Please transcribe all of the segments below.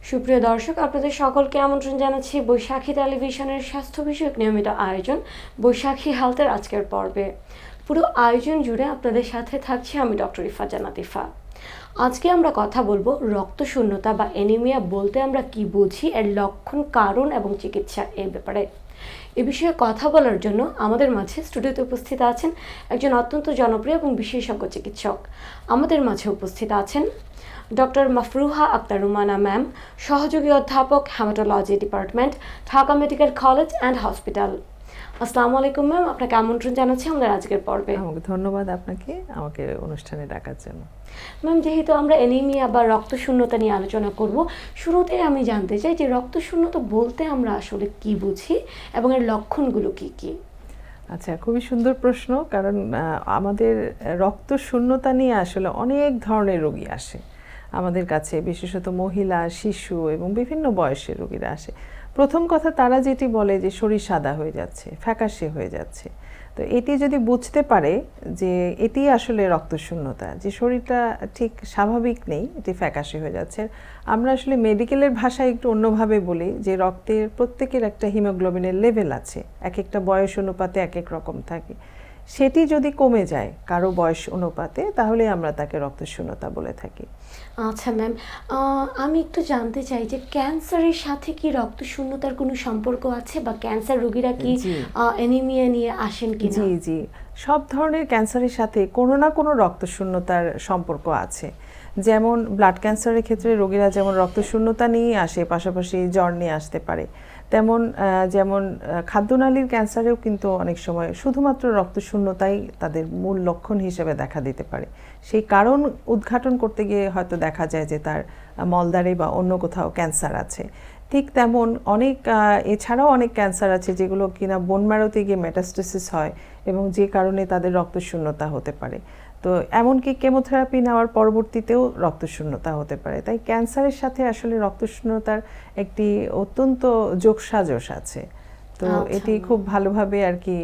সুপ্রিয় দর্শক, আপনাদের সকলকে আমন্ত্রণ জানাচ্ছি বৈশাখী টেলিভিশনের স্বাস্থ্য বিষয়ক নিয়মিত আয়োজন বৈশাখী হেলথের আজকের পর্বে। পুরো আয়োজন জুড়ে আপনাদের সাথে থাকছি আমি ডক্টর ইফা জান্নাত ইফা। আজকে আমরা কথা বলবো রক্তশূন্যতা বা অ্যানিমিয়া বলতে আমরা কি বুঝি, এর লক্ষণ, কারণ এবং চিকিৎসা এই ব্যাপারে। এ বিষয়ে কথা বলার জন্য আমাদের মাঝে স্টুডিওতে উপস্থিত আছেন একজন অত্যন্ত জনপ্রিয় এবং বিশেষজ্ঞ চিকিৎসক। আমাদের মাঝে উপস্থিত আছেন ডক্টর মাফরুহা আক্তার রুমানা ম্যাম, সহযোগী অধ্যাপক, haematology department, Dhaka medical college and hospital. আসসালামু আলাইকুম ম্যাম, আপনাকে আমন্ত্রণ জানাচ্ছি আমাদের আজকের পর্বে। ধন্যবাদ আপনাকে আমাকে অনুষ্ঠানে ডাকার জন্য। ম্যাম, যেহেতু আমরা অ্যানিমিয়া বা রক্তশূন্যতা নিয়ে আলোচনা করব, শুরুতে আমি জানতে চাই যে রক্তশূন্যতা বলতে আমরা আসলে কি বুঝি এবং এর লক্ষণগুলো কি কি? আচ্ছা, খুবই সুন্দর প্রশ্ন, কারণ আমাদের রক্ত শূন্যতা নিয়ে আসলে অনেক ধরনের রোগী আসে আমাদের কাছে, বিশেষত মহিলা, শিশু এবং বিভিন্ন বয়সের রোগীরা আসে। প্রথম কথা, তারা যেটি বলে যে শরীর সাদা হয়ে যাচ্ছে, ফ্যাকাশে হয়ে যাচ্ছে। তো এটি যদি বুঝতে পারে যে এটি আসলে রক্তশূন্যতা, যে শরীরটা ঠিক স্বাভাবিক নেই, এটি ফ্যাকাশে হয়ে যাচ্ছে। আমরা আসলে মেডিকেলের ভাষায় একটু অন্যভাবে বলি যে রক্তের প্রত্যেকের একটা হিমোগ্লোবিনের লেভেল আছে, এক একটা বয়স অনুপাতে এক এক রকম থাকে। সেটি যদি কমে যায় কারো বয়স অনুপাতে, তাহলে আমরা তাকে রক্তশূন্যতা বলে থাকি। আচ্ছা ম্যাম, আমি একটু জানতে চাই যে ক্যান্সারের সাথে কি রক্তশূন্যতার কোনো সম্পর্ক আছে, বা ক্যান্সার রোগীরা কি অ্যানিমিয়া নিয়ে আসেন কি? জি জি, সব ধরনের ক্যান্সারের সাথে কোনো না কোনো রক্তশূন্যতার সম্পর্ক আছে। যেমন ব্লাড ক্যান্সারের ক্ষেত্রে রোগীরা যেমন রক্তশূন্যতা নিয়েই আসে, পাশাপাশি জ্বর নিয়ে আসতে পারে। যেমন খাদ্যনালীর ক্যান্সারেও কিন্তু অনেক সময় শুধুমাত্র রক্তশূন্যতাই তাদের মূল লক্ষণ হিসেবে দেখা দিতে পারে। সেই কারণ উদ্ঘাটন করতে গিয়ে হয়তো দেখা যায় যে তার মলদ্বারে বা অন্য কোথাও ক্যান্সার আছে। ঠিক তেমন এছাড়াও অনেক ক্যান্সার আছে যেগুলো কিনা বোন ম্যারোতে গিয়ে মেটাস্টেসিস হয় এবং যে কারণে তাদের রক্তশূন্যতা হতে পারে। তো এমনকি কেমোথেরাপি নেওয়ার পরবর্তীতেও রক্তশূন্যতা হতে পারে। তাই ক্যান্সারের সাথে আসলে রক্তশূন্যতার একটি অত্যন্ত যোগসাজশ আছে। তো এটি খুব ভালোভাবে আর কি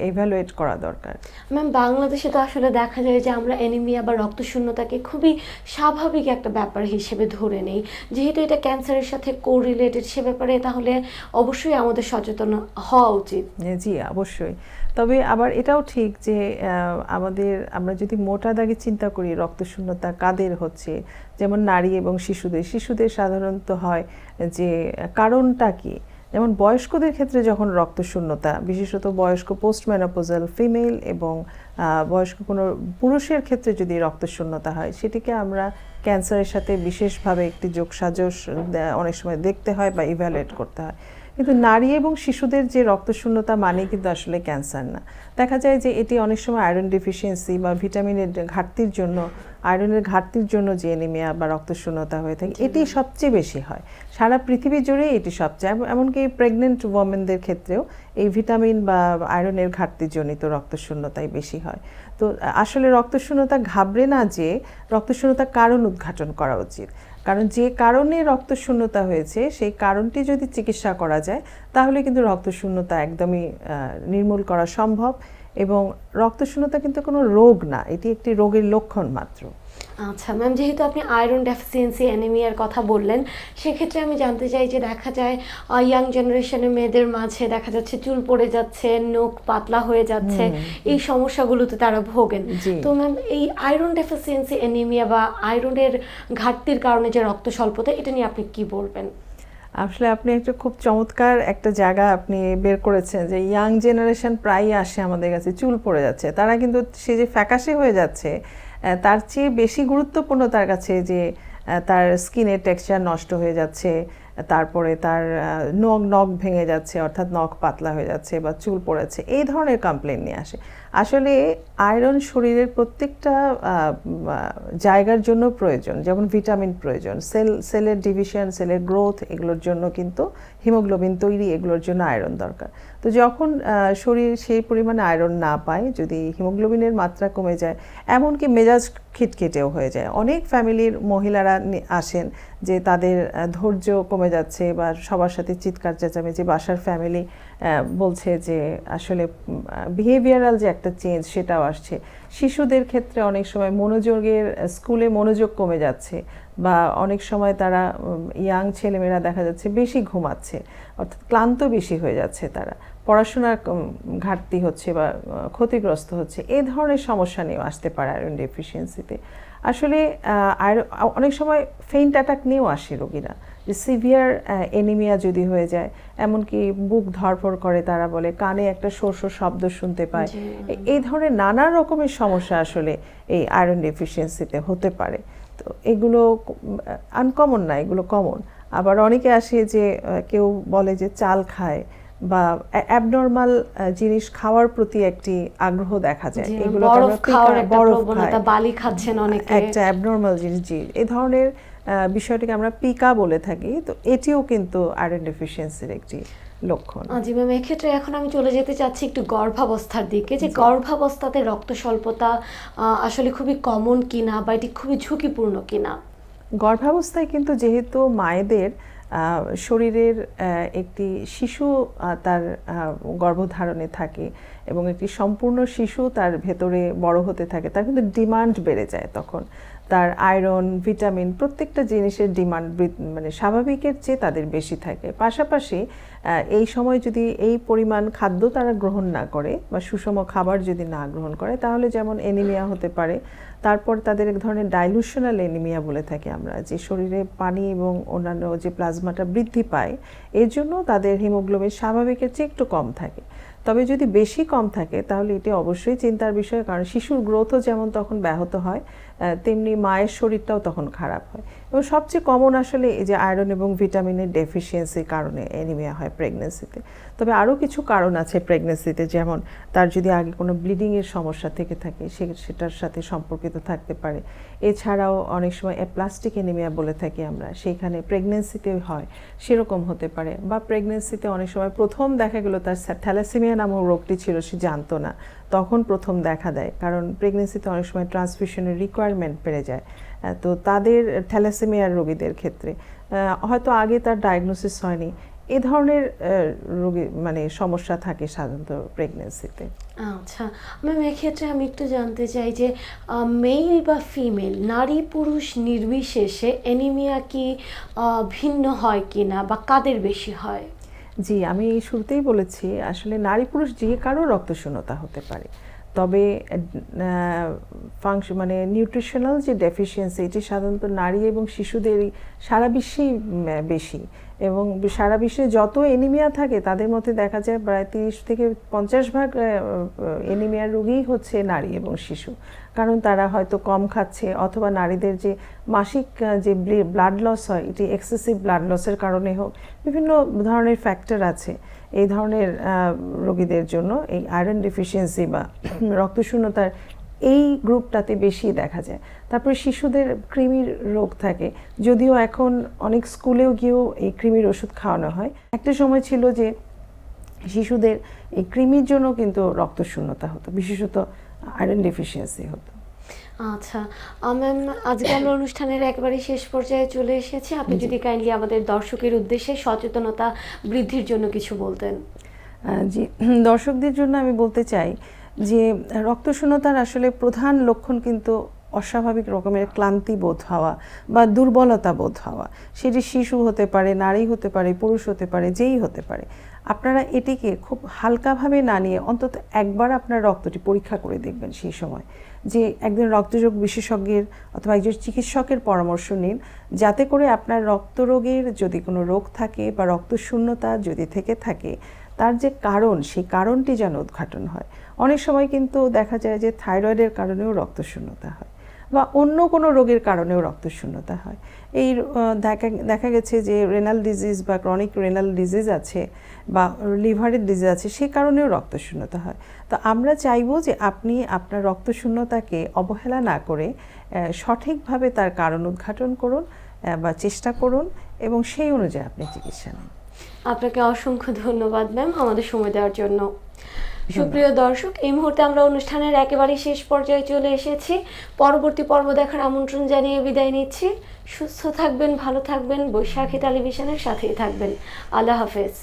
ইভ্যালুয়েট করা দরকার। ম্যাম, বাংলাদেশে তো আসলে দেখা যায় যে আমরা অ্যানিমিয়া বা রক্তশূন্যতাকে খুবই স্বাভাবিক একটা ব্যাপার হিসেবে ধরে নেই। যেহেতু এটা ক্যান্সারের সাথে কোরিলেটেড সে ব্যাপারে তাহলে অবশ্যই আমাদের সচেতন হওয়া উচিত। জি, অবশ্যই। তবে আবার এটাও ঠিক যে আমরা যদি মোটা দাগে চিন্তা করি রক্তশূন্যতা কাদের হচ্ছে, যেমন নারী এবং শিশুদের সাধারণত হয় যে কারণটা কি। যেমন বয়স্কদের ক্ষেত্রে যখন রক্তশূন্যতা, বিশেষত বয়স্ক পোস্টমেনোপজাল ফিমেল এবং বয়স্ক কোনো পুরুষের ক্ষেত্রে যদি রক্তশূন্যতা হয়, সেটিকে আমরা ক্যান্সারের সাথে বিশেষভাবে একটি যোগসাজশ অনেক সময় দেখতে হয় বা ইভ্যালুয়েট করতে হয়। কিন্তু নারী এবং শিশুদের যে রক্তশূন্যতা মানে কিন্তু আসলে ক্যান্সার না। দেখা যায় যে এটি অনেক সময় আয়রন ডেফিসিয়েন্সি বা ভিটামিনের ঘাটতির জন্য, আয়রনের ঘাটতির জন্য যে অ্যানিমিয়া বা রক্তশূন্যতা হয়ে থাকে, এটি সবচেয়ে বেশি হয় সারা পৃথিবী জুড়ে। এটি সবচেয়ে, এমনকি প্রেগনেন্ট ওমেনদের ক্ষেত্রেও এই ভিটামিন বা আয়রনের ঘাটতিজনিত রক্তশূন্যতাই বেশি হয়। তো আসলে রক্তশূন্যতা ঘাবড়ে না যে রক্তশূন্যতার কারণ উদ্ঘাটন করা উচিত, কারণ যে কারণে রক্তশূন্যতা হয়েছে সেই কারণটি যদি চিকিৎসা করা যায় তাহলে কিন্তু রক্তশূন্যতা একদমই নির্মূল করা সম্ভব। এবং রক্তশূন্যতা কিন্তু কোনো রোগ না, এটি একটি রোগের লক্ষণ মাত্র। আচ্ছা ম্যাম, যেহেতু আপনি আয়রন ডেফিসিয়েন্সি অ্যানিমিয়ার কথা বললেন, সেক্ষেত্রে আমি জানতে চাই যে দেখা যায় ইয়াং জেনারেশনের মেয়েদের মাঝে দেখা যাচ্ছে চুল পড়ে যাচ্ছে, নখ পাতলা হয়ে যাচ্ছে, এই সমস্যাগুলোতে তারা ভোগেন। তো ম্যাম, এই আয়রন ডেফিসিয়েন্সি অ্যানিমিয়া বা আয়রনের ঘাটতির কারণে যে রক্ত স্বল্পতা, এটা নিয়ে আপনি কি বলবেন? আসলে আপনি একটা খুব চমৎকার একটা জায়গা আপনি বের করেছেন যে ইয়াং জেনারেশন প্রায়ই আসে আমাদের কাছে চুল পড়ে যাচ্ছে। তারা কিন্তু সে যে ফ্যাকাশে হয়ে যাচ্ছে তার চেয়ে বেশি গুরুত্বপূর্ণ তার কাছে যে তার স্কিনের টেক্সচার নষ্ট হয়ে যাচ্ছে, তারপরে তার নখ ভেঙে যাচ্ছে, অর্থাৎ নখ পাতলা হয়ে যাচ্ছে বা চুল পড়েছে, এই ধরনের কমপ্লেন নিয়ে আসে। আসলে আয়রন শরীরের প্রত্যেকটা জায়গার জন্য প্রয়োজন, যেমন ভিটামিন প্রয়োজন, সেলের ডিভিশন, সেলের গ্রোথ, এগুলোর জন্য কিন্তু হিমোগ্লোবিন তৈরি, এগুলোর জন্য আয়রন দরকার। তো যখন শরীর সেই পরিমাণে আয়রন না পায়, যদি হিমোগ্লোবিনের মাত্রা কমে যায়, এমনকি মেজাজ খিটখিটেও হয়ে যায়। অনেক ফ্যামিলির মহিলারা আসেন যে তাদের ধৈর্য কমে যাচ্ছে বা সবার সাথে চিৎকার চেঁচামেচি, বাসার ফ্যামিলি বলছে যে আসলে বিহেভিয়ারাল যে একটা চেঞ্জ সেটাও আসছে। শিশুদের ক্ষেত্রে অনেক সময় স্কুলে মনোযোগ কমে যাচ্ছে, বা অনেক সময় তারা ইয়াং ছেলেমেয়েরা দেখা যাচ্ছে বেশি ঘুমাচ্ছে, অর্থাৎ ক্লান্ত বেশি হয়ে যাচ্ছে, তারা পড়াশোনার ঘাটতি হচ্ছে বা ক্ষতিগ্রস্ত হচ্ছে। এই ধরনের সমস্যা নিয়েও আসতে পারে আয়রন ডেফিসিয়েন্সিতে। আসলে অনেক সময় ফেইন্ট অ্যাটাক নিয়েও আসে রোগীরা, যে সিভিয়ার এনিমিয়া যদি হয়ে যায়, এমনকি বুক ধড়ফড় করে, তারা বলে কানে একটা শোর শোর শব্দ শুনতে পায়। এই ধরনের নানা রকমের সমস্যা আসলে এই আয়রন ডেফিসিয়েন্সিতে হতে পারে। তো এগুলো আনকমন না, এগুলো কমন। আবার অনেকে আসে যে কেউ বলে যে চাল খায় বা অ্যাবনর্মাল জিনিস খাওয়ার প্রতি একটি আগ্রহ দেখা যায়, এগুলো বরফ খায়, বালি খাচ্ছেন অনেকে, একটা অ্যাবনর্মাল জিনিস। এই ধরনের বিষয়টিকে আমরা পিকা বলে থাকি। তো এটিও কিন্তু আয়রন ডেফিসিয়েন্সির একটি লক্ষণ। জি ম্যাম, এক্ষেত্রে এখন আমি চলে যেতে চাচ্ছি একটু গর্ভাবস্থার দিকে, যে গর্ভাবস্থাতে রক্ত স্বল্পতা আসলে খুবই কমন কিনা বা এটি খুবই ঝুঁকিপূর্ণ কিনা? গর্ভাবস্থায় কিন্তু যেহেতু মায়েদের শরীরের একটি শিশু তার গর্ভধারণে থাকে এবং একটি সম্পূর্ণ শিশু তার ভেতরে বড় হতে থাকে, তার কিন্তু ডিমান্ড বেড়ে যায়। তখন তার আয়রন, ভিটামিন, প্রত্যেকটা জিনিসের ডিমান্ড মানে স্বাভাবিকের চেয়ে তাদের বেশি থাকে। পাশাপাশি এই সময় যদি এই পরিমাণ খাদ্য তারা গ্রহণ না করে বা সুষম খাবার যদি না গ্রহণ করে, তাহলে যেমন এনিমিয়া হতে পারে। তারপর তাদের এক ধরনের ডাইলুশনাল এনিমিয়া বলে থাকি আমরা, যে শরীরে পানি এবং অন্যান্য যে প্লাজমাটা বৃদ্ধি পায়, এর জন্য তাদের হিমোগ্লোবিন স্বাভাবিকের চেয়ে একটু কম থাকে। তবে যদি বেশি কম থাকে তাহলে এটি অবশ্যই চিন্তার বিষয়, কারণ শিশুর গ্রোথও যেমন তখন ব্যাহত হয়, তেমনি মায়ের শরীরটাও তখন খারাপ হয়। এবং সবচেয়ে কমন আসলে এই যে আয়রন এবং ভিটামিনের ডেফিসিয়েন্সির কারণে এনিমিয়া হয় প্রেগনেন্সিতে। তবে আরও কিছু কারণ আছে প্রেগনেন্সিতে, যেমন তার যদি আগে কোনো ব্লিডিংয়ের সমস্যা থেকে থাকে সেটার সাথে সম্পর্কিত থাকতে পারে। এছাড়াও অনেক সময় অ্যাপ্লাস্টিক এনিমিয়া বলে থাকি আমরা, সেইখানে প্রেগনেন্সিতে হয়, সেরকম হতে পারে। বা প্রেগনেন্সিতে অনেক সময় প্রথম দেখা গেল তার থ্যালাসেমিয়া নামক রোগটি ছিল, সে জানতো না, তখন প্রথম দেখা দেয়, কারণ প্রেগনেন্সিতে অনেক সময় ট্রান্সফিউশনের রিকোয়ারমেন্ট বেড়ে যায়। তো তাদের থ্যালাসেমিয়ার রোগীদের ক্ষেত্রে হয়তো আগে তার ডায়াগনোসিস হয়নি, এ ধরনের রোগী মানে সমস্যা থাকে সাধারণত প্রেগনেন্সিতে। আচ্ছা ম্যাম, এক্ষেত্রে আমি একটু জানতে চাই যে মেল বা ফিমেল, নারী পুরুষ নির্বিশেষে অ্যানিমিয়া কি ভিন্ন হয় কিনা বা কাদের বেশি হয়? জি, আমি শুরুতেই বলেছি আসলে নারী পুরুষ যে কারো রক্তশূন্যতা হতে পারে, তবে মানে নিউট্রিশনাল যে ডেফিসিয়েন্সি, এটি সাধারণত নারী এবং শিশুদেরই সারা বিশ্বেই বেশি। এবং সারা বিশ্বে যত এনিমিয়া থাকে তাদের মধ্যে দেখা যায় প্রায় 30 থেকে 50% এনিমিয়ার রোগীই হচ্ছে নারী এবং শিশু, কারণ তারা হয়তো কম খাচ্ছে, অথবা নারীদের যে মাসিক যে ব্লাড লস হয়, এটি এক্সেসিভ ব্লাড লসের কারণে হোক, বিভিন্ন ধরনের ফ্যাক্টর আছে। এই ধরনের রোগীদের জন্য এই আয়রন ডেফিসিয়েন্সি বা রক্তশূন্যতার এই গ্রুপটাতে বেশি দেখা যায়। তারপরে শিশুদের কৃমির রোগ থাকে, যদিও এখন অনেক স্কুলেও গিয়েও এই কৃমির ওষুধ খাওয়ানো হয়। একটা সময় ছিল যে শিশুদের এই কৃমির জন্য কিন্তু রক্তশূন্যতা হতো, বিশেষত আয়রন ডেফিসিয়েন্সি হতো। আচ্ছা ম্যাম, আজকে আমরা অনুষ্ঠানের একেবারে শেষ পর্যায়ে চলে এসেছি। আপনি যদি কাইন্ডলি আমাদের দর্শকের উদ্দেশ্যে সচেতনতা বৃদ্ধির জন্য কিছু বলতেন। জি, দর্শকদের জন্য আমি বলতে চাই যে রক্তশূন্যতার আসলে প্রধান লক্ষণ কিন্তু অস্বাভাবিক রকমের ক্লান্তি বোধ হওয়া বা দুর্বলতা বোধ হওয়া। সেটি শিশু হতে পারে, নারী হতে পারে, পুরুষ হতে পারে, যেই হতে পারে। আপনারা এটিকে খুব হালকাভাবে না নিয়ে অন্তত একবার আপনার রক্তটি পরীক্ষা করে দেখবেন সেই সময়, যে একজন রক্তযোগ বিশেষজ্ঞের অথবা একজন চিকিৎসকের পরামর্শ নিন, যাতে করে আপনার রক্তরোগের যদি কোনো রোগ থাকে বা রক্তশূন্যতা যদি থেকে থাকে, তার যে কারণ, সেই কারণটি যেন উদ্ঘাটন হয়। অনেক সময় কিন্তু দেখা যায় যে থাইরয়েডের কারণেও রক্তশূন্যতা হয় বা অন্য কোনো রোগের কারণেও রক্তশূন্যতা হয়। এই দেখা গেছে যে রেনাল ডিজিজ বা ক্রনিক রেনাল ডিজিজ আছে বা লিভারের ডিজিজ আছে, সে কারণেও রক্তশূন্যতা হয়। তো আমরা চাইবো যে আপনি আপনার রক্তশূন্যতাকে অবহেলা না করে সঠিকভাবে তার কারণ উদ্ঘাটন করুন বা চেষ্টা করুন, এবং সেই অনুযায়ী আপনি চিকিৎসা নিন। আপনাকে অসংখ্য ধন্যবাদ ম্যাম আমাদের সময় দেওয়ার জন্য। সুপ্রিয় দর্শক, এই মুহূর্তে আমরা অনুষ্ঠানের একেবারে শেষ পর্যায়ে চলে এসেছি। পরবর্তী পর্ব দেখার আমন্ত্রণ জানিয়ে বিদায় নিচ্ছি। সুস্থ থাকবেন, ভালো থাকবেন, বৈশাখী টেলিভিশনের সাথেই থাকবেন। আল্লাহ হাফেজ।